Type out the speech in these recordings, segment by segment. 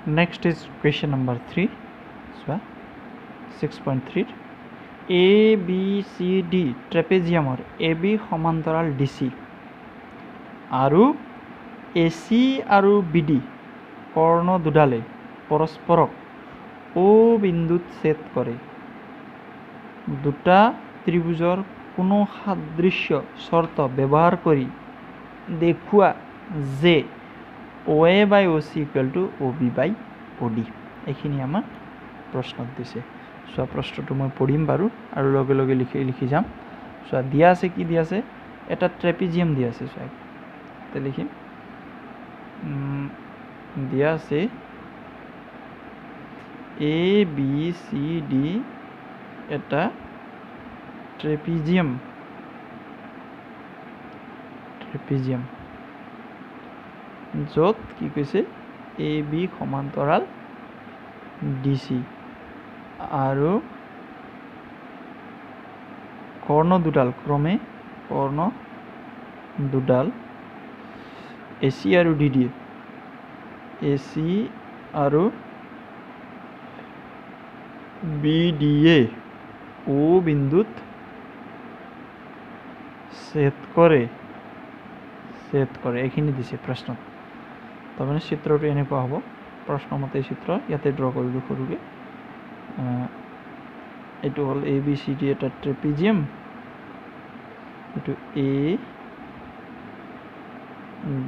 Next is question number 3. So 6.3 A B C D trapezium A B সমান্তৰাল DC আৰু AC আৰু BD কৰ্ণ দুডালে পৰস্পৰক O বিন্দুত ছেদ কৰে। দুটা ত্ৰিভুজৰ কোনো সাদৃশ্য শৰ্ত ব্যৱহাৰ কৰি দেখুৱা যে OA by OC equal to OB by OD এইখিনি আমাৰ প্ৰশ্নত দিছে। সো প্ৰশ্নটো মই পঢ়িম বাৰু আৰু লগে লগে লিখি যাম। সো দিয়া আছে কি দিয়া আছে এটা ট্ৰেপিজিয়াম দিয়া আছে। সো তে লিখিম দিয়া আছে A B C D এটা ট্ৰেপিজিয়াম য'ত কি কৈছে A B সমান্তৰাল DC আৰু কৰ্ণ দুডাল ক্ৰমে কৰ্ণ দুডাল AC আৰু DD AC আৰু BDA O বিন্দুত ছেদ কৰে এইখিনি দিছে প্ৰশ্নত। তাৰমানে চিত্ৰটো এনেকুৱা হ'ব প্ৰশ্নমতে চিত্ৰ ইয়াতে ড্ৰ কৰিলো সৰুকে। এইটো হ'ল A B C D এটা ট্ৰেপিজিয়াম এইটো A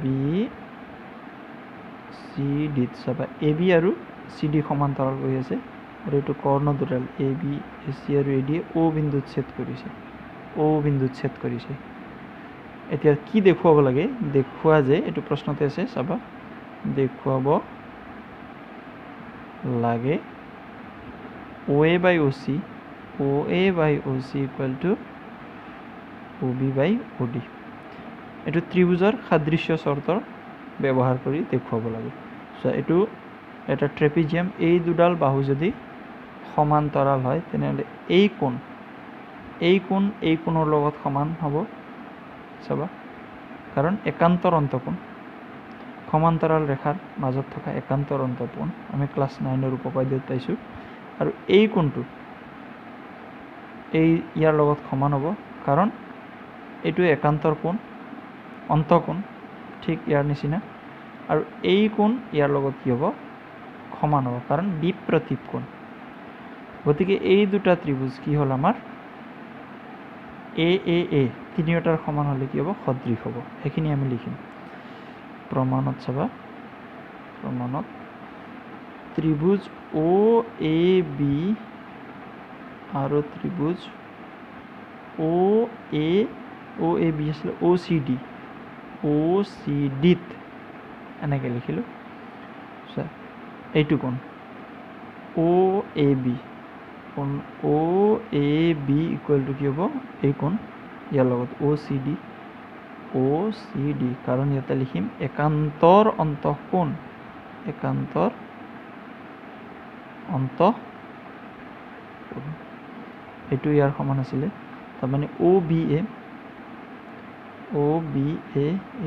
B C D চাবা A B আৰু C D সমান্তৰাল হৈ আছে আৰু এইটো কৰ্ণ দুডাল A B AC আৰু AD O বিন্দুত ছেদ কৰিছে এতিয়া কি দেখুৱাব লাগে দেখুৱা যে এইটো প্ৰশ্নতে আছে চাবা দেখুৱাব লাগে OA by OC equal to OB by OD এইটো ত্ৰিভুজৰ সাদৃশ্য শৰ্তৰ ব্যৱহাৰ কৰি দেখুৱাব লাগে। সো এইটো এটা ট্ৰেপিজিয়াম এই দুডাল বাহু যদি সমান্তৰাল হয় তেনেহ'লে এই কোণৰ লগত সমান হ'ব চাবা কাৰণ একান্তৰ অন্তকোণ সমান্তৰাল ৰেখাৰ মাজত থকা একান্তৰ অন্তকোণ আমি ক্লাছ 9 উপপাদ্যত পাইছোঁ আৰু এই কোণটো ইয়াৰ লগত সমান হ'ব কাৰণ এইটো একান্তৰ কোণ অন্তকোণ ঠিক ইয়াৰ নিচিনা আৰু এই কোণ ইয়াৰ লগত কি হ'ব সমান হ'ব কাৰণ বিপ্ৰতীপ কোণ। গতিকে এই দুটা ত্ৰিভুজ কি হ'ল আমাৰ AAA তিনিওটাৰ সমান হ'লে কি হ'ব সদৃশ হ'ব সেইখিনি আমি লিখিম প্ৰমাণত চাবা প্ৰমাণত ত্ৰিভুজ OAB আৰু ত্ৰিভুজ OAB আছিল OCD এনেকৈ লিখিলোঁ। এইটো কোণ OAB ইকুৱেল টু কি হ'ব এই কোণ ইয়াৰ লগত OCD কাৰণ ইয়াতে লিখিম একান্তৰ অন্তঃকোণ এইটো ইয়াৰ সমান আছিলে তাৰমানে OBA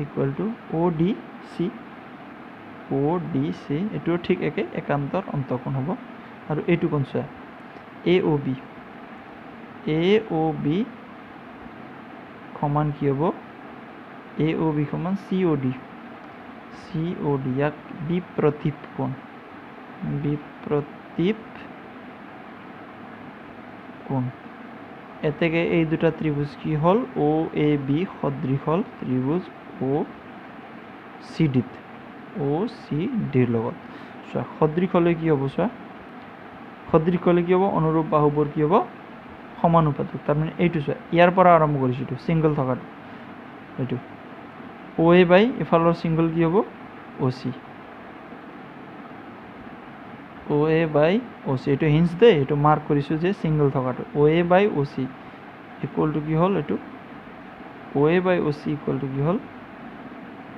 ইকুৱেল টু ODC এইটো ঠিক একে একান্তৰ অন্তঃকোণ হ'ব আৰু এইটো কোণ চোৱা AOB সমান কি হ'ব AOB সমান COD ইয়াক বিপ্ৰতীপ কোণ এতেকে এই দুটা ত্ৰিভুজ কি হ'ল OAB সদৃশ হ'ল ত্ৰিভুজ OCDৰ লগত। চোৱা সদৃশ হ'লে কি হ'ব অনুৰূপ বাহুবোৰ কি হ'ব সমানুপাতিক তাৰমানে এইটো চোৱা ইয়াৰ পৰা আৰম্ভ কৰিছোঁ এইটো ছিংগল থকাটো এইটো OA বাই এফালৰ ছিংগল কি হ'ব OA বাই OC এইটো হিঞ্চ দেই এইটো মাৰ্ক কৰিছোঁ যে ছিংগল থকাটো OA by OC equal to কি হ'ল এইটো OA by OC equal to কি হ'ল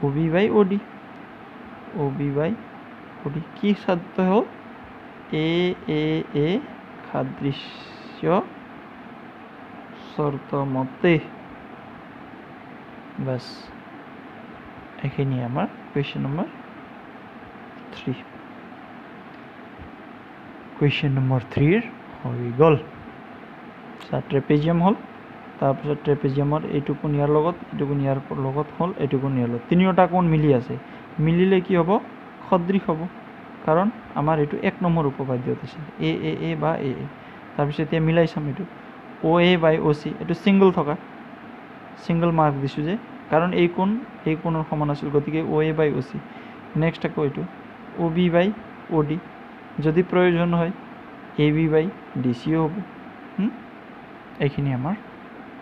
OB বাই OD কি সাধ্য হ'ল AAA সাদৃশ্য শর্ত মতে বাস এইখিনি আমার কোয়েশ্চন নাম্বার 3 কুৱেশ্যন নম্বৰ 3 হৈ গ'ল ট্ৰেপেজিয়াম হ'ল তাৰপিছত ট্ৰেপেজিয়ামৰ এইটো কোণ ইয়াৰ লগত এইটো কোণ ইয়াৰ লগত হ'ল এইটো কোণ ইয়াৰ লগত তিনিওটা কোণ মিলি আছে মিলিলে কি হ'ব সদৃশ হ'ব কাৰণ আমাৰ এইটো 1 নম্বৰ উপপাদ্যত আছিল এ বা এ তাৰপিছত এতিয়া মিলাই চাম এইটো অ এ বাই অ চি এইটো সিঙ্গল মাৰ্ক দিছোঁ যে কাৰণ এই কোণৰ সমান আছিল গতিকে অ এ বাই অ চি নেক্সট আকৌ এইটো অ বি বাই অ ডি যদি প্ৰয়োজন হয় এ বি বাই ডি চিও হ'ব এইখিনি আমাৰ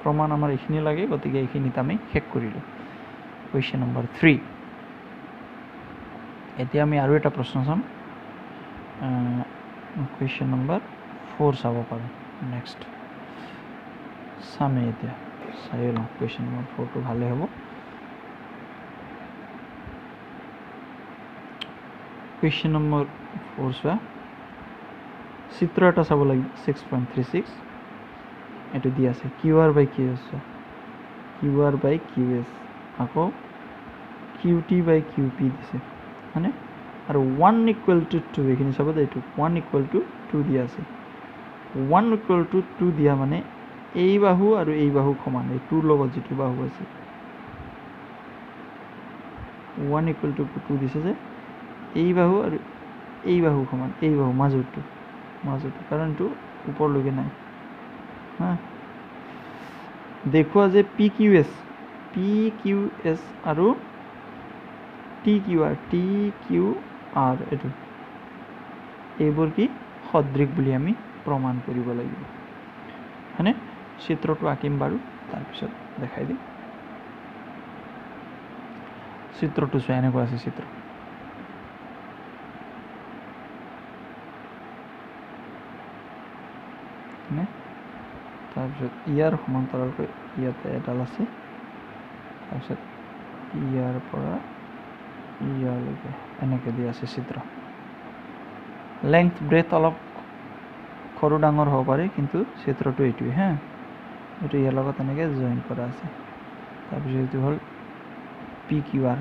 প্ৰমাণ আমাৰ এইখিনি লাগে গতিকে এইখিনিত আমি শেষ কৰিলোঁ কুৱেশ্যন নম্বৰ 3 এতিয়া আমি আৰু এটা প্ৰশ্ন চাম কুৱেশ্যন নম্বৰ 4 চাব পাৰোঁ নেক্সট চামেই এতিয়া চাই লওঁ কুৱেশ্যন নম্বৰ 4টো ভালে হ'ব কুৱেশ্যন নম্বৰ 4 চোৱা চিত্ৰ এটা চাব লাগিব 6.36 এইটো দি আছে Q R by Q S Q R by Q S আকৌ Q T by Q P দিছে হয়নে আৰু 1 ইকুৱেল টু 2 এইখিনি চাব দে এইটো 1 ইকুৱেল টু 2 দিয়া আছে 1 ইকুৱেল টু 2 দিয়া মানে এই বাহু আৰু এই বাহু সমান এই 2ৰ লগত যিটো বাহু আছে 1 ইকুৱেল টু 2 দিছে যে এই বাহু আৰু এই বাহু সমান এই বাহু মাজৰটো কাৰণ এইটো ওপৰলৈকে নাই হা দেখুৱা যে পি কিউ এছ আৰু টি কিউ আৰ এইটো এইবোৰ কি সদৃশ বুলি আমি প্ৰমাণ কৰিব লাগিব হয়নে চিত্ৰটো আঁকিম বাৰু তাৰপিছত দেখাই দিম চিত্ৰটো চোৱা এনেকুৱা আছে চিত্ৰ তাৰপিছত ইয়াৰ সমান্তৰালকৈ ইয়াতে এডাল আছে তাৰপিছত ইয়াৰ পৰা ইয়ালৈকে এনেকৈ দিয়া আছে চিত্ৰ লেংথ ব্ৰেথ অলপ সৰু ডাঙৰ হ'ব পাৰে কিন্তু চিত্ৰটো এইটোৱে হা এইটো ইয়াৰ লগত এনেকৈ জইন কৰা আছে তাৰপিছত এইটো হ'ল পি কিউ আৰ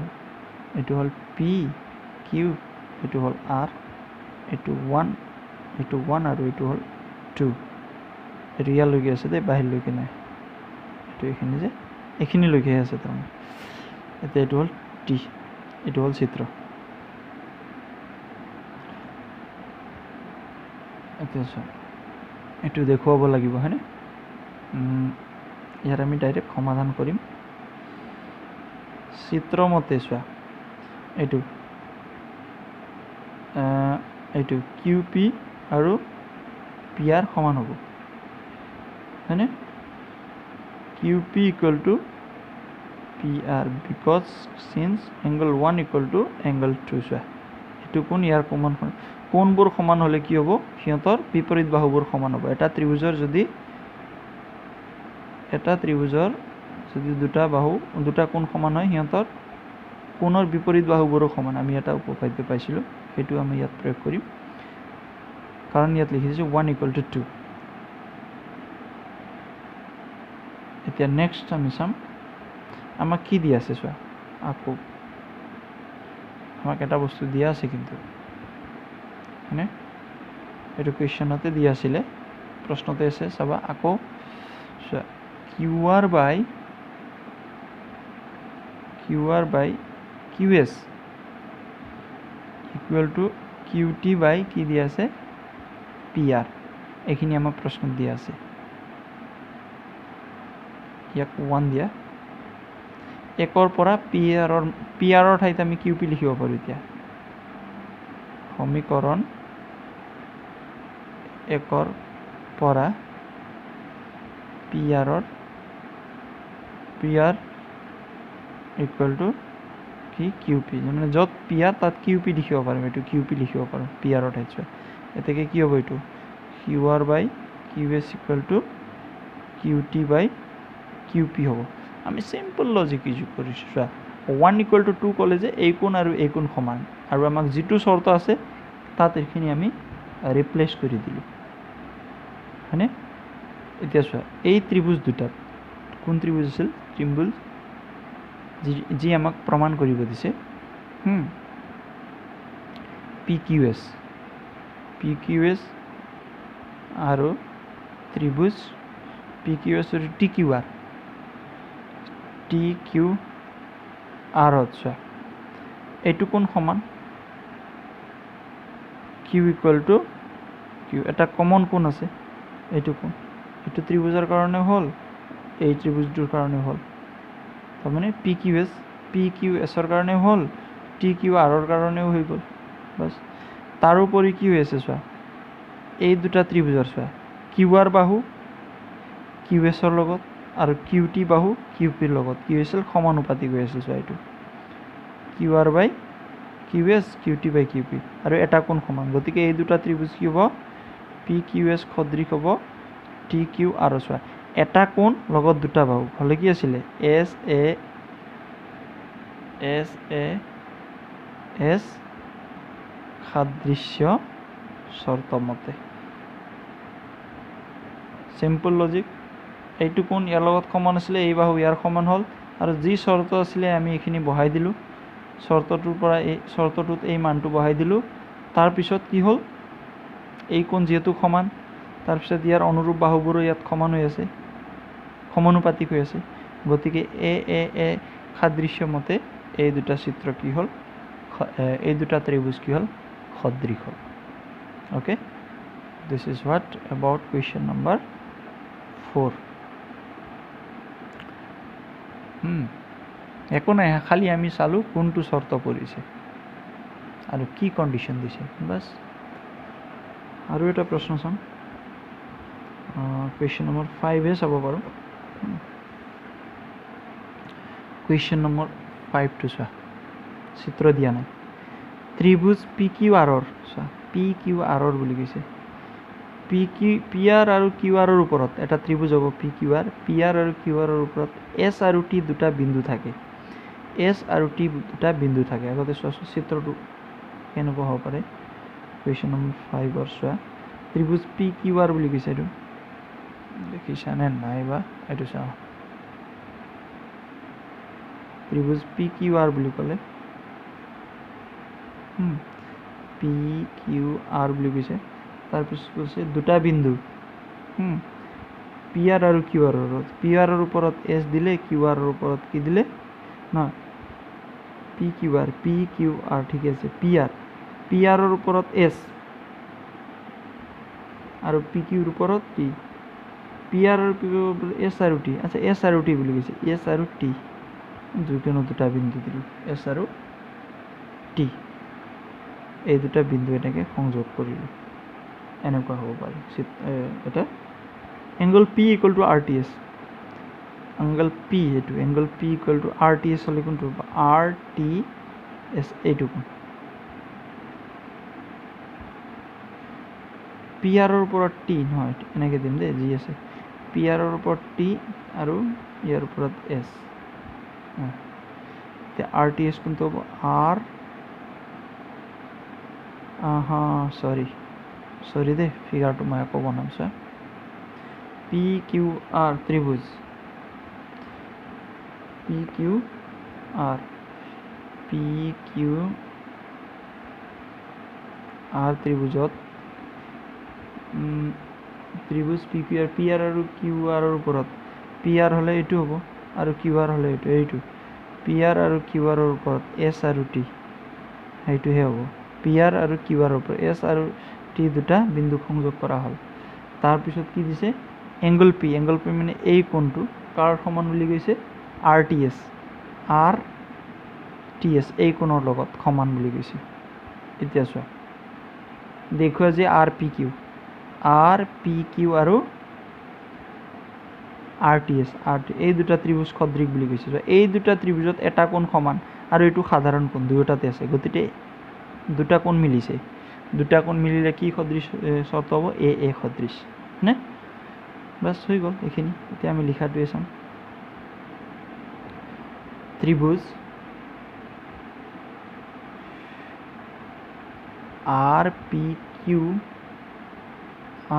এইটো হ'ল পি কিউ এইটো হ'ল আৰ এইটো 1 আৰু এইটো হ'ল 2 এইটো ইয়ালৈকে আছে দেই বাহিৰলৈকে নাই এইটো এইখিনি যে এইখিনিলৈকেহে আছে তাৰমানে এতিয়া এইটো হ'ল টি এইটো হ'ল চিত্ৰ এতিয়া চোৱা এইটো দেখুৱাব লাগিব হয়নে ইয়াৰ আমি ডাইৰেক্ট সমাধান কৰিম চিত্ৰমতে চোৱা এইটো কিউ পি আৰু পি আৰ সমান হ'ব হয়নে Q P equal to P R because since angle 1 equal to angle 2 চোৱা এইটো কোণ ইয়াৰ সমান কোণবোৰ সমান হ'লে কি হ'ব সিহঁতৰ বিপৰীত বাহুবোৰ সমান হ'ব এটা ত্ৰিভুজৰ যদি দুটা কোণ সমান হয় সিহঁতৰ কোণৰ বিপৰীত বাহুবোৰো সমান আমি এটা উপপাদ্য পাইছিলোঁ সেইটো আমি ইয়াত প্ৰয়োগ কৰিম কাৰণ ইয়াত লিখিছোঁ 1 ইকুৱেল টু 2 এতিয়া নেক্সট আমি চাম আমাক কি দিয়া আছে চোৱা আকৌ আমাক এটা বস্তু দিয়া আছে কিন্তু হয়নে এইটো কুৱেশ্যনতে দিয়া আছিলে প্ৰশ্নতে আছে চাবা আকৌ চোৱা Q R by Q S equal to Q T by কি দিয়া আছে পি আৰ এইখিনি আমাৰ প্ৰশ্নত দিয়া আছে ইয়াক 1 দিয়া 1ৰ পৰা পি আৰৰ ঠাইত আমি কিউ পি লিখিব পাৰোঁ এতিয়া সমীকৰণ 1ৰ পৰা পি আৰ ইকুৱেল টু কি কিউ পি মানে য'ত পি আৰ তাত কিউ পি লিখিব পাৰিম এইটো কিউ পি লিখিব পাৰোঁ পি আৰৰ ঠাইত চোৱা এতেকে কি হ'ব এইটো Q R by Q S equal to Q T by Q P হ'ব আমি চিম্পল লজিক ইউজ কৰিছোঁ চোৱা 1 ইকুৱেল টু 2 ক'লে যে এই কোণ আৰু এই কোণ সমান আৰু আমাক যিটো চৰ্ত আছে তাত এইখিনি আমি ৰিপ্লেচ কৰি দিলোঁ হয়নে এতিয়া চোৱা এই ত্ৰিভুজ দুটাত কোন ত্ৰিভুজ আছিল ত্ৰিভুজ যি আমাক প্ৰমাণ কৰিব দিছে পি কিউ এছ আৰু ত্ৰিভুজ পি কিউ এছ আৰু টি কিউ আৰ চোৱা এইটো কোণ সমান কিউ ইকুৱেল টু কিউ এটা কমন কোণ আছে এইটো কোণ এইটো ত্ৰিভুজৰ কাৰণে হ'ল এই ত্ৰিভুজটোৰ কাৰণে হ'ল তাৰমানে পি কিউ এছৰ কাৰণে হ'ল টি কিউ আৰৰ কাৰণেও হৈ গ'ল বাছ তাৰোপৰি কি হৈ আছে চোৱা এই দুটা ত্ৰিভুজৰ চোৱা কিউ আৰ বাহু কিউ এছৰ লগত আৰু কিউ টি বাহু কিউ পিৰ লগত কি হৈছিল সমানুপাতিক হৈ আছিল চোৱা এইটো Q R by Q S Q T by Q P আৰু এটা কোণ সমান গতিকে এই দুটা ত্ৰিভুজ কি হ'ব পি কিউ এছ সদৃশ হ'ব টি কিউ আৰ চোৱা এটা কোণ লগত দুটা বাহু হ'লে কি আছিলে এছ এছ সাদৃশ্য চৰ্ত মতে চিম্পল লজিক এইটো কোণ ইয়াৰ লগত সমান আছিলে এই বাহু ইয়াৰ সমান হ'ল আৰু যি চৰ্ত আছিলে আমি এইখিনি বহাই দিলোঁ চৰ্তটোৰ পৰা এই চৰ্তটোত এই মানটো বহাই দিলোঁ তাৰপিছত কি হ'ল এই কোণ যিহেতু সমান তাৰপিছত ইয়াৰ অনুৰূপ বাহুবোৰো ইয়াত সমান হৈ আছে সমানুপাতিক হৈ আছে গতিকে এ সাদৃশ্য মতে এই দুটা চিত্ৰ কি হ'ল এই দুটা ত্ৰিভুজ কি হ'ল সদৃশ হ'ল okay this is what about question number 4 একো নাই খালি আমি চালোঁ কোনটো চৰ্ত পৰিছে আৰু কি কণ্ডিশ্যন দিছে বাছ আৰু এটা প্ৰশ্ন চাম কুৱেশ্যন নম্বৰ 5 চাব পাৰোঁ কুৱেশ্যন নম্বৰ 5টো চোৱা চিত্ৰ দিয়া নাই ত্ৰিভুজ পি কিউ আৰৰ চোৱা পি কিউ আৰৰ বুলি কৈছে পি আৰ আৰু কিউ আৰৰ ওপৰত এটা ত্ৰিভুজ হ'ব পি আৰ আৰু কিউ আৰৰ ওপৰত এছ আৰু টি দুটা বিন্দু থাকে আগতে চোৱাচোন চিত্ৰটো কেনেকুৱা হ'ব পাৰে কুৱেশ্যন নম্বৰ 5 চোৱা ত্ৰিভুজ পি কিউ আৰ বুলি কৈছে এইটো দেখিছানে নাই বা এইটো চাওঁ ত্ৰিভুজ পি কিউ আৰ বুলি ক'লে পি কিউ আৰ বুলি কৈছে তাৰপিছত কৈছে দুটা বিন্দু পি আৰ আৰু কিউ আৰৰ পি আৰৰ ওপৰত এছ দিলে কিউ আৰৰ ওপৰত কি দিলে নহয় পি কিউ আৰ ঠিক আছে পি আৰৰ ওপৰত এছ আৰু পি কিউৰ ওপৰত পি আৰ আৰু এছ আৰু টি আচ্ছা এছ আৰু টি বুলি কৈছে এছ আৰু টি যিকোনো দুটা বিন্দু দিলোঁ এছ আৰু টি এই দুটা বিন্দু এনেকৈ সংযোগ কৰিলোঁ এনেকুৱা হ'ব পাৰে এটা angle P equal to R T S angle P এইটো angle P equal to R T S হ'লে কোনটো হ'ব আৰ টি এছ এইটো কোন পি আৰৰ ওপৰত টি নহয় এনেকৈ দিম দেই যি আছে পি আৰৰ ওপৰত টি আৰু ইয়াৰ ওপৰত এছ এতিয়া আৰ টি এছ কোনটো হ'ব আৰ চৰি দেই ফিগাৰটো মই আকৌ বনাম চোৱা পি কিউ আৰ ত্ৰিভুজ পি কিউ আৰ ত্ৰিভুজত ত্ৰিভুজ পি আৰ আৰু কিউ আৰৰ ওপৰত পি আৰ হ'লে এইটো হ'ব আৰু কিউ আৰ হ'লে এইটো পি আৰ আৰু কিউ আৰৰ ওপৰত এছ আৰু টি সেইটোহে হ'ব পি আৰ আৰু কিউ আৰৰ ওপৰত এছ আৰু টি দুটা বিন্দু সংযোগ কৰা হ'ল তাৰপিছত কি দিছে এংগল পি মানে এই কোণটো কাৰ সমান বুলি কৈছে আৰ টি এছ এই কোণৰ লগত সমান বুলি কৈছে এতিয়া চোৱা দেখুওৱা যে আৰ পি কিউ আৰু আৰ টি এই দুটা ত্ৰিভুজ সদৃশ বুলি কৈছে এই দুটা ত্ৰিভুজত এটা কোণ সমান আৰু এইটো সাধাৰণ কোণ দুয়োটাতে আছে গতিকে দুটা কোণ মিলিছে দুটা কোণ মিলিলে কি সদৃশ চৰ্ত হ'ব এ সদৃশ নে বাছ হৈ গ'ল এইখিনি এতিয়া আমি লিখাটোৱে চাম ত্ৰিভুজ আৰ পি কিউ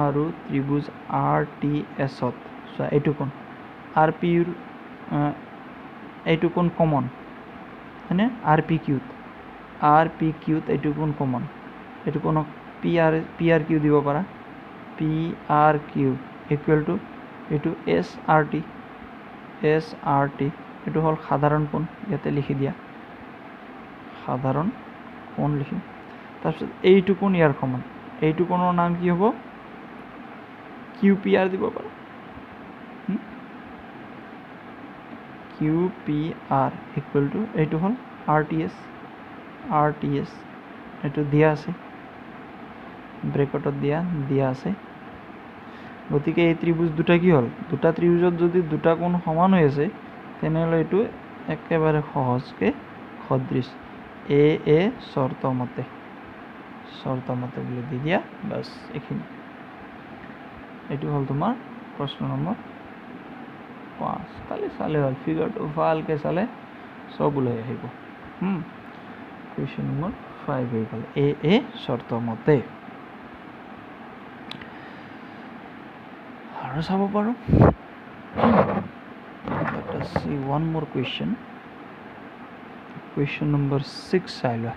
আৰু ত্ৰিভুজ আৰ টি এছত চোৱা এইটো কোণ আৰ পিৰ এইটো কোণ কমন হয়নে আৰ পি কিউত এইটো কোণ কমন এইটো কোণক পি আৰ কিউ দিব পাৰা P R Q equal to এইটো এছ আৰ টি এইটো হ'ল সাধাৰণ কোণ ইয়াতে লিখি দিয়া সাধাৰণ কোণ লিখিম তাৰপিছত এইটো কোণ ইয়াৰ সমান এইটো কোণৰ নাম কি হ'ব কিউ পি আৰ দিব পাৰোঁ Q P R equal to এইটো হ'ল আৰ টি এছ এইটো দিয়া আছে ব্ৰেকেটত দিয়া আছে গতিকে এই ত্ৰিভুজ দুটা কি হ'ল দুটা ত্ৰিভুজত যদি দুটা কোণ সমান হৈ আছে তেনেহ'লে এইটো একেবাৰে সহজকৈ সদৃশ এ চৰ্ত মতে বুলি দি দিয়া বাছ এইখিনি এইটো হ'ল তোমাৰ প্ৰশ্ন নম্বৰ 5 খালি চালে হ'ল ফিগাৰটো ভালকৈ চালে চব ওলাই আহিব কুৱেশ্যন নম্বৰ 5 হৈ গ'ল এ চৰ্ত মতে আৰু চাব পাৰোঁ let us see one more question number 6 চাই লোৱা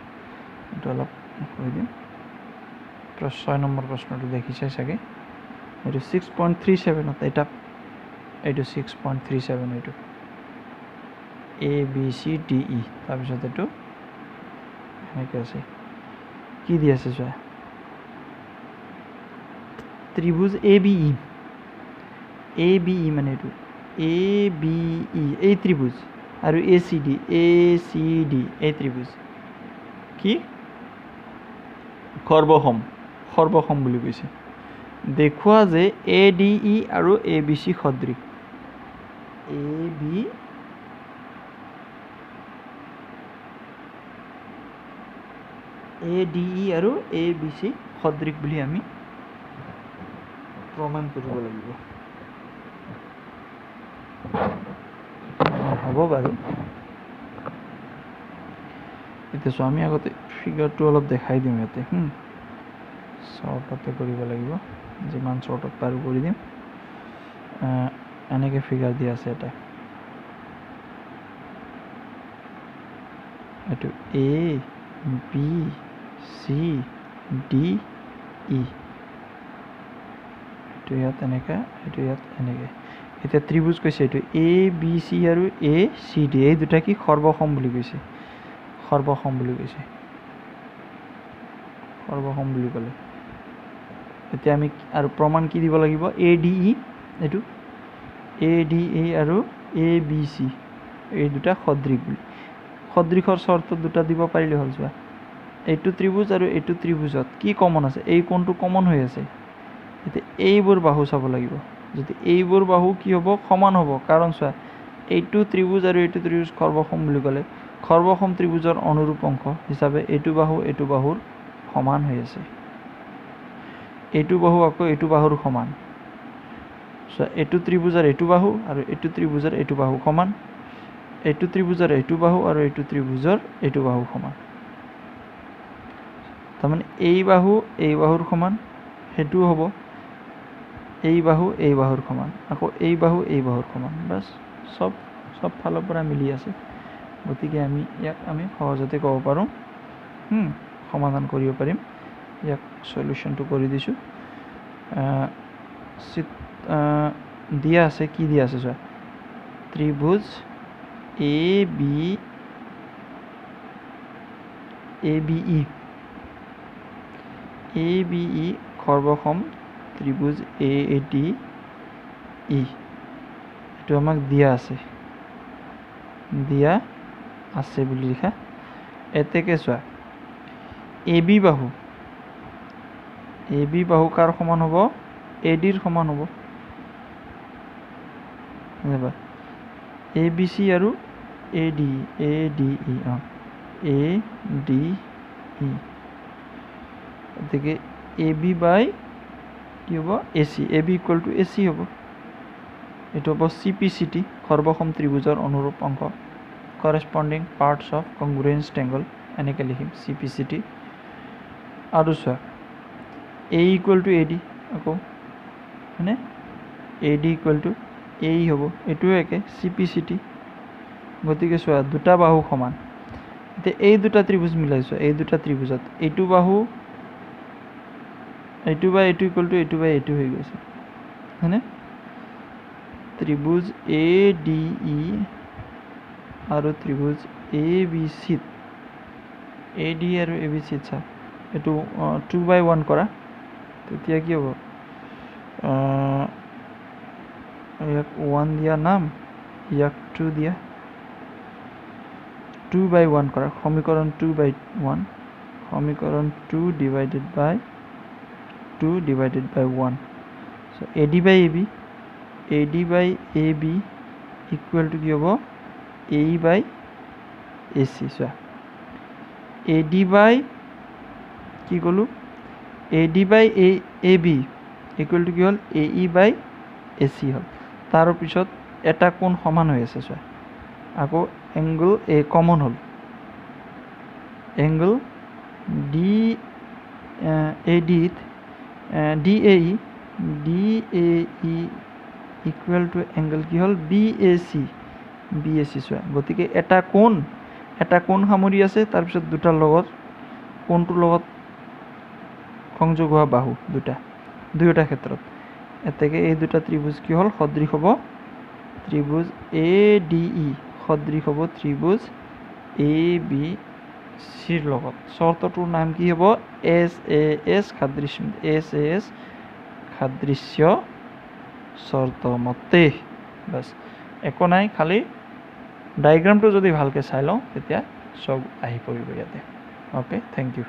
এইটো অলপ কৈ দিম 6 নম্বৰ প্ৰশ্নটো দেখিছে চাগে এইটো 6.37 এটা এইটো 6.37 এইটো A B C D E তাৰপিছত এইটো এনেকৈ আছে কি দি আছে চোৱা ত্ৰিভুজ এ বি ই মানে এইটো এ বি ই এই ত্ৰিভুজ আৰু এ চি ডি এই ত্ৰিভুজ কি সৰ্বসম বুলি কৈছে দেখুওৱা যে এ ডি ই আৰু এ বি চি সদৃশ এ ডি ই আৰু এ বি চি সদৃশ বুলি আমি প্ৰমাণ কৰিব লাগিব হ'ব বাৰু এতিয়া চোৱা আমি আগতে ফিগাৰটো অলপ দেখাই দিম ইয়াতে শ্বৰ্টতে কৰিব লাগিব যিমান শ্বৰ্টত পাৰোঁ কৰি দিম এনেকৈ ফিগাৰ দিয়া আছে এটা এইটো A B C D E এইটো ইয়াত এনেকৈ এইটো ইয়াত এনেকৈ এতিয়া ত্ৰিভুজ কৈছে এইটো এ বি চি আৰু এ চি ডি এই দুটা কি সৰ্বসম বুলি কৈছে সৰ্বসম বুলি ক'লে এতিয়া আমি আৰু প্ৰমাণ কি দিব লাগিব এ ডি ই এইটো এ ডি ই আৰু এ বি চি এই দুটা সদৃশ বুলি সদৃশৰ চৰ্ত দুটা দিব পাৰিলে হ'ল চোৱা এইটো ত্ৰিভুজ আৰু এইটো ত্ৰিভুজত কি কমন আছে এই কোণটো কমন হৈ আছে এতিয়া এইবোৰ বাহু চাব লাগিব যদি এইবোৰ বাহু কি হ'ব সমান হ'ব কাৰণ চোৱা এইটো ত্ৰিভুজ আৰু এইটো ত্ৰিভুজ সৰ্বসম বুলি ক'লে সৰ্বসম ত্ৰিভুজৰ অনুৰূপ অংশ হিচাপে এইটো বাহুৰ সমান হৈ আছে এইটো বাহু আকৌ এইটো বাহুৰ সমান চোৱা এইটো ত্ৰিভুজৰ এইটো বাহু আৰু এইটো ত্ৰিভুজৰ এইটো বাহু সমান এইটো ত্ৰিভুজৰ এইটো বাহু আৰু এইটো ত্ৰিভুজৰ এইটো বাহু সমান তাৰমানে এই বাহুৰ সমান সেইটোও হ'ব এই বাহুৰ সমান আকৌ এই বাহুৰ সমান বাছ চব ফালৰ পৰা মিলি আছে গতিকে আমি ইয়াক আমি সহজতে ক'ব পাৰোঁ সমাধান কৰিব পাৰিম ইয়াক সলিউশ্যনটো কৰি দিছোঁ দিয়া আছে কি দিয়া আছে চোৱা ত্ৰিভুজ A B E সৰ্বসম ত্ৰিভুজ A D E এইটো আমাক দিয়া আছে বুলি লিখা এতেকে চোৱা এ বি বাহু কাৰ সমান হ'ব এ ডিৰ সমান হ'ব এ বি চি আৰু এ ডি ই গতিকে এ বি বাই কি হ'ব A C A B equal to A C হ'ব এইটো হ'ব চি পি চি টি সৰ্বসম ত্ৰিভুজৰ অনুৰূপ অংশ কৰেছপণ্ডিং পাৰ্টছ অফ কংগ্ৰুৱেঞ্চ ট্ৰেংগল এনেকৈ লিখিম চি পি চি টি আৰু চোৱা a equal to A D আকৌ হয়নে এ ডি ইকুৱেল টু এ ই হ'ব এইটোও একে চি পি চি টি গতিকে চোৱা দুটা বাহু সমান এতিয়া এই দুটা ত্ৰিভুজ মিলাইছোঁ এই দুটা ত্ৰিভুজত এইটো বাহু এইটো বাই এইটো ইকুৱেল টু এইটো বাই এইটো হৈ গৈছে হয়নে ত্ৰিভুজ এ ডি ই আৰু ত্ৰিভুজ এ বি চিত এ ডি আৰু এ বি চিত চা এইটো 2/1 কৰা তেতিয়া কি হ'ব ইয়াক 1 দিয়া নাম ইয়াক 2 দিয়া 2/1 কৰা সমীকৰণ 2/1 সমীকৰণ 2 divided by 1 so AD by AB equal to কি হ'ব AE by AC so AD by কি ক'লো AD by AB equal to কি হ'ল AE by AC হ'ল তাৰ পিছত এটা কোণ সমান হৈ আছে so আকৌ এংগল এ কমন হ'ল angle DAE equal to angle কি হ'ল BAC চোৱা গতিকে এটা কোণ সামৰি আছে তাৰপিছত দুটাৰ লগত কোণটোৰ লগত সংযোগ হোৱা বাহু দুয়োটা ক্ষেত্ৰত এতেকে এই দুটা ত্ৰিভুজ কি হ'ল সদৃশ হ'ব ত্ৰিভুজ ADE সদৃশ হ'ব ত্ৰিভুজ ABCৰ লগত চৰ্তটোৰ নাম কি হ'ব SAS সাদৃশ্য চৰ্ত মতে বাস একো নাই খালি ডায়াগ্ৰামটো যদি ভালকৈ চাই লওঁ তেতিয়া চব আহি পৰিব ইয়াতে অ'কে থেংক ইউ